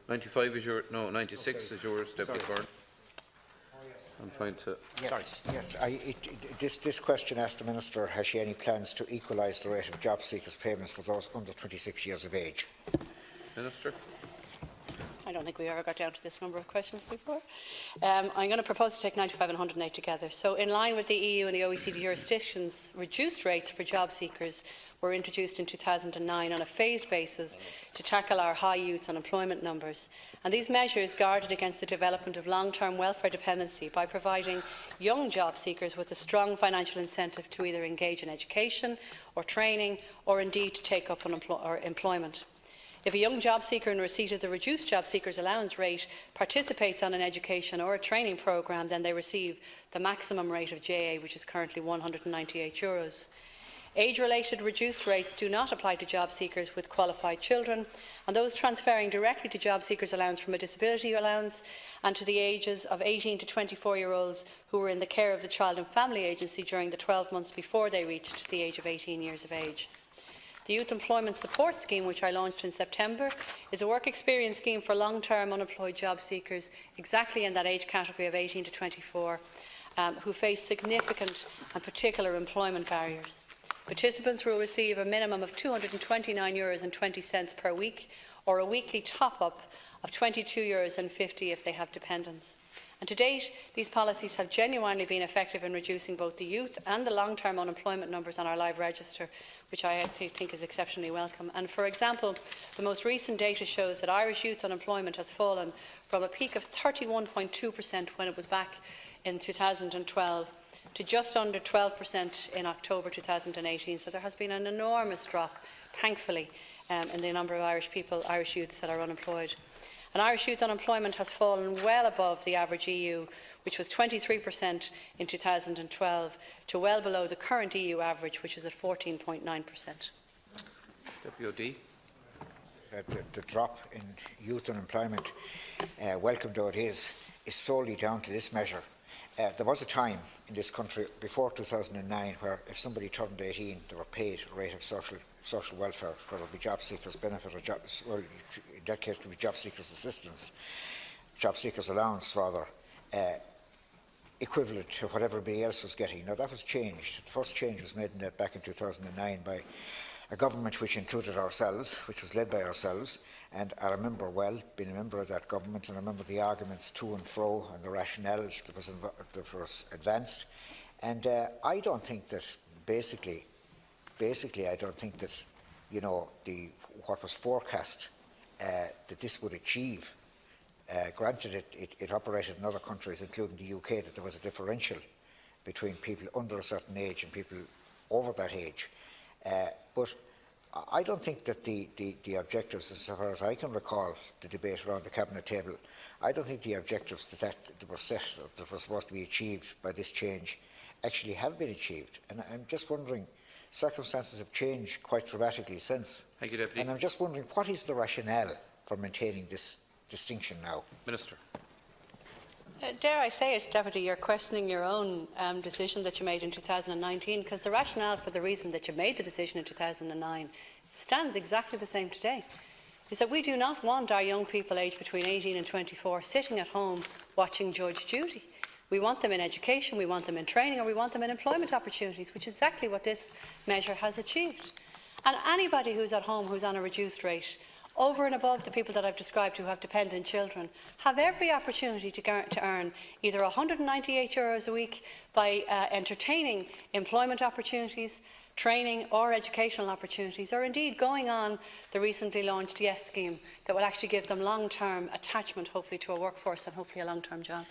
95 is your, no, 96 is yours, Deputy Byrne. I'm trying to... Yes, this question asked the Minister, has she any plans to equalise the rate of job seekers' payments for those under 26 years of age? Minister. I don't think we ever got down to this number of questions before. I'm going to propose to take 95 and 108 together. So, in line with the EU and the OECD jurisdictions, reduced rates for job seekers were introduced in 2009 on a phased basis to tackle our high youth unemployment numbers. And these measures guarded against the development of long-term welfare dependency by providing young job seekers with a strong financial incentive to either engage in education or training, or indeed to take up employment. If a young job seeker in receipt of the reduced job seekers allowance rate participates on an education or a training programme, then they receive the maximum rate of JA, which is currently €198. Age-related reduced rates do not apply to job seekers with qualified children, and those transferring directly to job seekers' allowance from a disability allowance, and to the ages of 18 to 24-year-olds who were in the care of the Child and Family Agency during the 12 months before they reached the age of 18 years of age. The Youth Employment Support Scheme, which I launched in September, is a work experience scheme for long-term unemployed job seekers exactly in that age category of 18 to 24 who face significant and particular employment barriers. Participants will receive a minimum of €229.20 per week, or a weekly top-up of €22.50 if they have dependents. And to date, these policies have genuinely been effective in reducing both the youth and the long-term unemployment numbers on our live register, which I think is exceptionally welcome. And for example, the most recent data shows that Irish youth unemployment has fallen from a peak of 31.2% when it was back in 2012 to just under 12% in October 2018. So there has been an enormous drop, thankfully, in the number of Irish youths that are unemployed. And Irish youth unemployment has fallen well above the average EU, which was 23% in 2012, to well below the current EU average, which is at 14.9%. Deputy O'D. The drop in youth unemployment, welcome though it is solely down to this measure. There was a time in this country before 2009 where if somebody turned 18, they were paid a rate of social welfare, whether it be job seekers' benefit or well, in that case it would be job seekers' assistance, job seekers' allowance rather, equivalent to what everybody else was getting. Now that was changed. The first change was made back in 2009 by a government which included ourselves, which was led by ourselves, and I remember well being a member of that government, and I remember the arguments to and fro and the rationale that was advanced. And I don't think that basically I don't think that, you know, what was forecast that this would achieve. Granted, it operated in other countries, including the UK, that there was a differential between people under a certain age and people over that age. But I don't think that the objectives, as far as I can recall the debate around the Cabinet table, I don't think the objectives that were set, that were supposed to be achieved by this change, actually have been achieved. And I'm just wondering, circumstances have changed quite dramatically since. Thank you, Deputy. And I'm just wondering, what is the rationale for maintaining this distinction now? Minister. Dare I say it, Deputy, you're questioning your own decision that you made in 2019, because the rationale for the reason that you made the decision in 2009 stands exactly the same today. Is that we do not want our young people aged between 18 and 24 sitting at home watching Judge Judy. We want them in education, we want them in training, or we want them in employment opportunities, which is exactly what this measure has achieved. And anybody who's at home who's on a reduced rate, over and above the people that I've described who have dependent children, have every opportunity to earn either €198 a week by entertaining employment opportunities, training or educational opportunities, or indeed going on the recently launched YES scheme that will actually give them long-term attachment, hopefully, to a workforce and hopefully a long-term job.